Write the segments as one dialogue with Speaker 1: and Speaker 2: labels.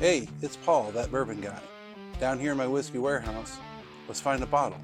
Speaker 1: Hey, it's Paul, that bourbon guy. Down here in my whiskey warehouse, let's find a bottle.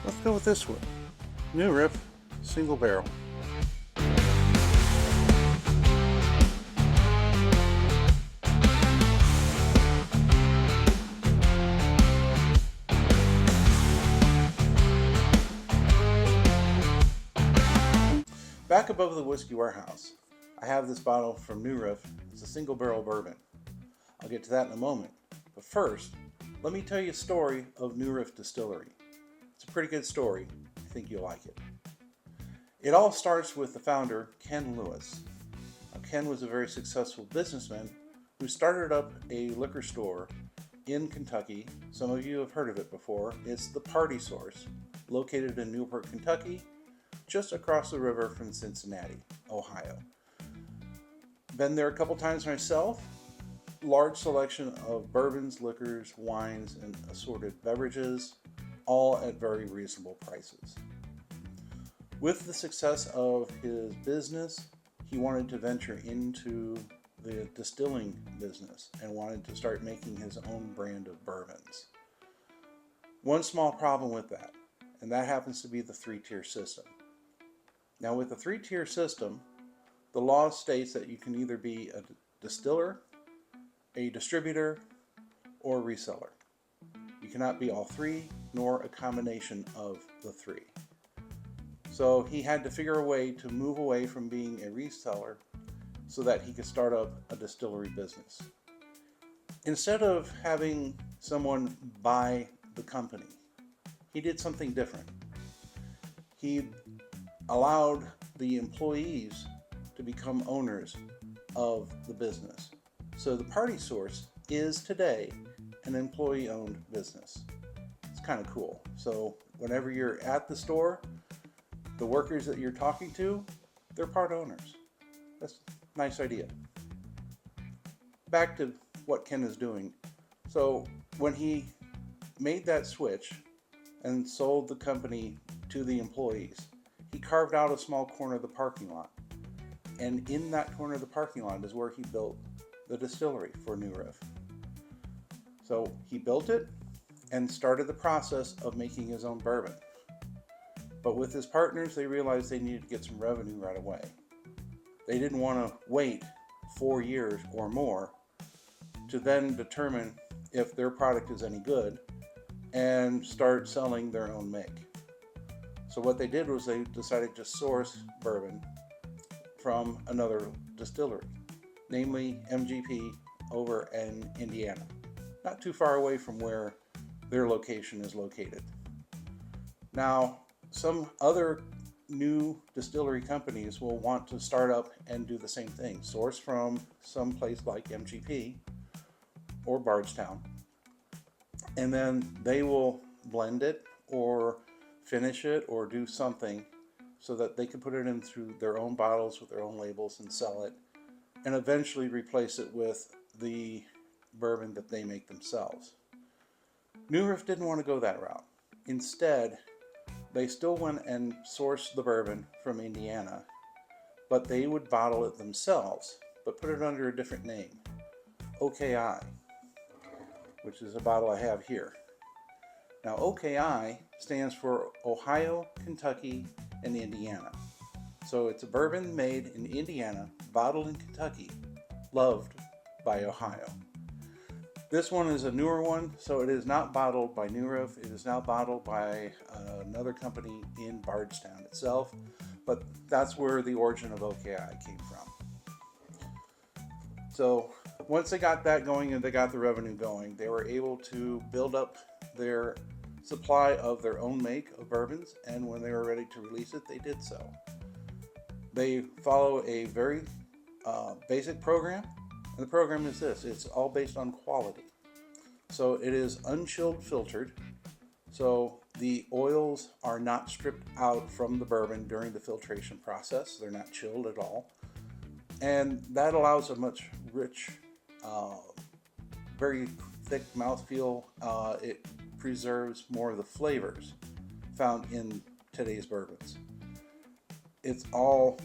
Speaker 1: Let's go with this one. New Riff, single barrel. Back above the whiskey warehouse, I have this bottle from New Riff. It's a single barrel bourbon. I'll get to that in a moment. But first, let me tell you a story of New Riff Distillery. It's a pretty good story. I think you'll like it. It all starts with the founder, Ken Lewis. Now, Ken was a very successful businessman who started up a liquor store in Kentucky. Some of you have heard of it before. It's the Party Source, located in Newport, Kentucky, just across the river from Cincinnati, Ohio. Been there a couple times myself. Large selection of bourbons, liquors, wines, and assorted beverages, all at very reasonable prices. With the success of his business, he wanted to venture into the distilling business and wanted to start making his own brand of bourbons. One small problem with that, and that happens to be the three-tier system. Now, with the three-tier system, the law states that you can either be a distiller, a distributor, or a reseller. You cannot be all three, nor a combination of the three. So he had to figure a way to move away from being a reseller so that he could start up a distillery business. Instead of having someone buy the company, he did something different. He allowed the employees to become owners of the business. So the Party Source is today an employee-owned business. It's kind of cool. So whenever you're at the store, the workers that you're talking to, they're part owners. That's a nice idea. Back to what Ken is doing. So when he made that switch and sold the company to the employees, he carved out a small corner of the parking lot. And in that corner of the parking lot is where he built the distillery for New Riff. So he built it and started the process of making his own bourbon. But with his partners, they realized they needed to get some revenue right away. They didn't want to wait 4 years or more to then determine if their product is any good and start selling their own make. So what they did was they decided to source bourbon from another distillery, namely MGP over in Indiana, not too far away from where their location is located. Now, some other new distillery companies will want to start up and do the same thing, source from some place like MGP or Bardstown, and then they will blend it or finish it or do something so that they can put it in through their own bottles with their own labels and sell it, and eventually replace it with the bourbon that they make themselves. New Riff didn't want to go that route. Instead, they still went and sourced the bourbon from Indiana, but they would bottle it themselves, but put it under a different name, OKI, which is a bottle I have here. Now, OKI stands for Ohio, Kentucky, and Indiana. So it's a bourbon made in Indiana, bottled in Kentucky, loved by Ohio. This one is a newer one, so it is not bottled by New Riff. It is now bottled by another company in Bardstown itself, but that's where the origin of OKI came from. So once they got that going and they got the revenue going, they were able to build up their supply of their own make of bourbons, and when they were ready to release it, they did so. They follow a very basic program, and the program is this: it's all based on quality. So it is unchilled filtered, so the oils are not stripped out from the bourbon during the filtration process. They're not chilled at all, and that allows a much rich, very thick mouthfeel. It preserves more of the flavors found in today's bourbons. it's all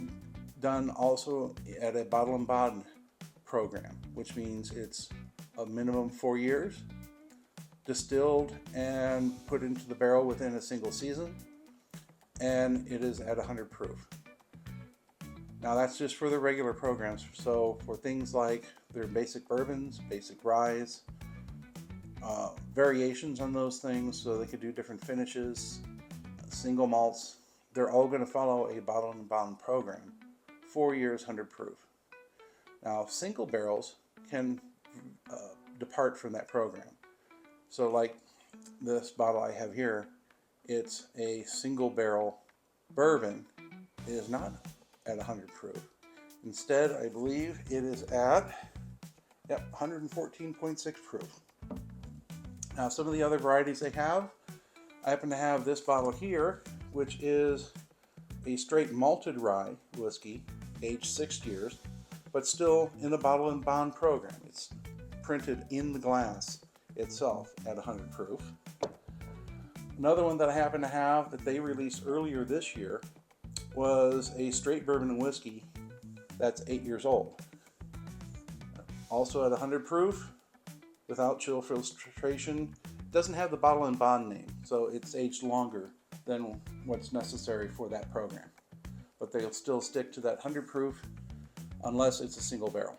Speaker 1: done also at a bottle and bond program, which means it's a minimum 4 years, distilled and put into the barrel within a single season, and it is at 100 proof. Now that's just for the regular programs. So for things like their basic bourbons, basic ryes, variations on those things, so they could do different finishes, single malts, they're all going to follow a bottle and bond program, 4 years, 100 proof. Now single barrels can depart from that program. So like this bottle I have here, it's a single barrel bourbon. It is not at 100 proof. Instead, I believe it is at 114.6 proof. Now some of the other varieties they have, I happen to have this bottle here, which is a straight malted rye whiskey, aged 6 years, but still in the bottle and bond program. It's printed in the glass itself at 100 proof. Another one that I happen to have that they released earlier this year was a straight bourbon and whiskey that's 8 years old. Also at 100 proof, without chill filtration. Doesn't have the bottle and bond name, so it's aged longer than what's necessary for that program. But they'll still stick to that 100 proof unless it's a single barrel.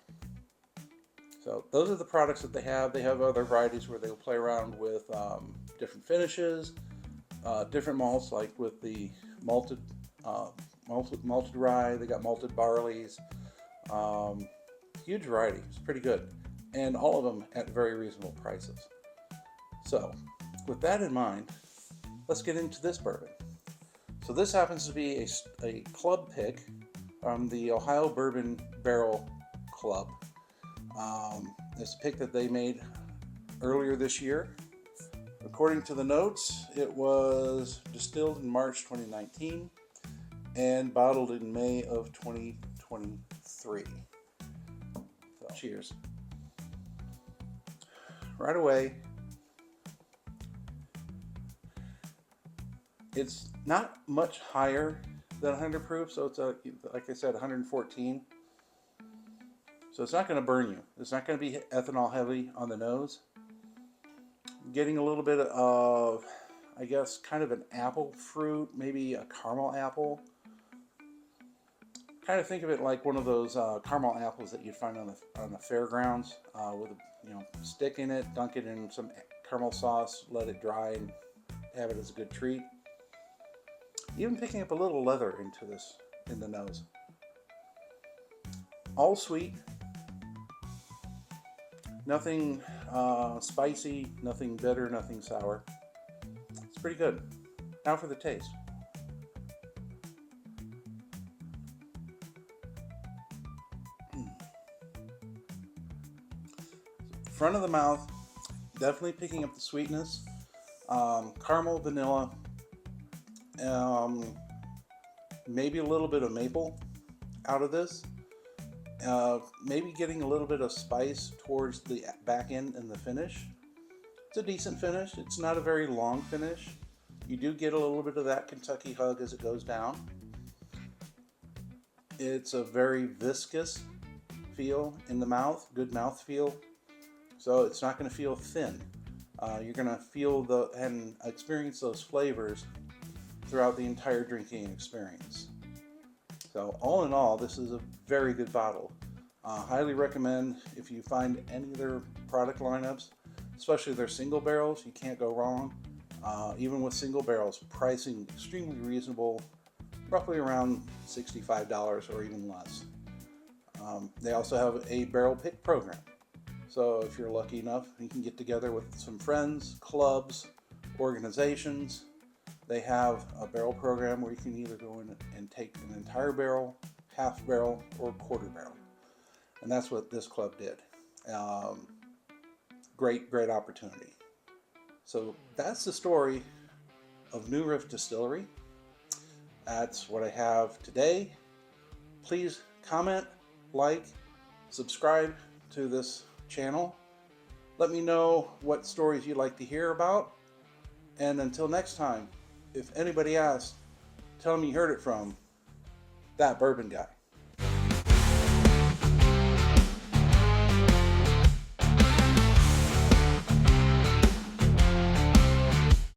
Speaker 1: So those are the products that they have. They have other varieties where they'll play around with different finishes, different malts, like with the malted rye. They got malted barleys. Huge variety. It's pretty good, and all of them at very reasonable prices. So, with that in mind, let's get into this bourbon. So this happens to be a club pick from the Ohio Bourbon Barrel Club. It's a pick that they made earlier this year. According to the notes, it was distilled in March 2019 and bottled in May of 2023. So, cheers. Right away, it's not much higher than 100 proof, so it's like I said, 114. So it's not going to burn you. It's not going to be ethanol heavy on the nose. Getting a little bit of, I guess, kind of an apple fruit, maybe a caramel apple. Kind of think of it like one of those caramel apples that you'd find on the fairgrounds with a stick in it, dunk it in some caramel sauce, let it dry, and have it as a good treat. Even picking up a little leather into this in the nose. All sweet. Nothing spicy, nothing bitter, nothing sour. It's pretty good. Now for the taste. Front of the mouth, definitely picking up the sweetness. Caramel, vanilla, maybe a little bit of maple out of this. Maybe getting a little bit of spice towards the back end and the finish. It's a decent finish. It's not a very long finish. You do get a little bit of that Kentucky hug as it goes down. It's a very viscous feel in the mouth, good mouth feel. So it's not going to feel thin. You're going to feel and experience those flavors throughout the entire drinking experience. So all in all, this is a very good bottle. Highly recommend if you find any of their product lineups, especially their single barrels, you can't go wrong. Even with single barrels, pricing extremely reasonable, roughly around $65 or even less. They also have a barrel pick program. So if you're lucky enough, you can get together with some friends, clubs, organizations. They have a barrel program where you can either go in and take an entire barrel, half barrel, or quarter barrel. And that's what this club did. Great opportunity. So that's the story of New Riff Distillery. That's what I have today. Please comment, like, subscribe to this channel. Let me know what stories you'd like to hear about. And until next time, if anybody asks, tell them you heard it from That bourbon guy.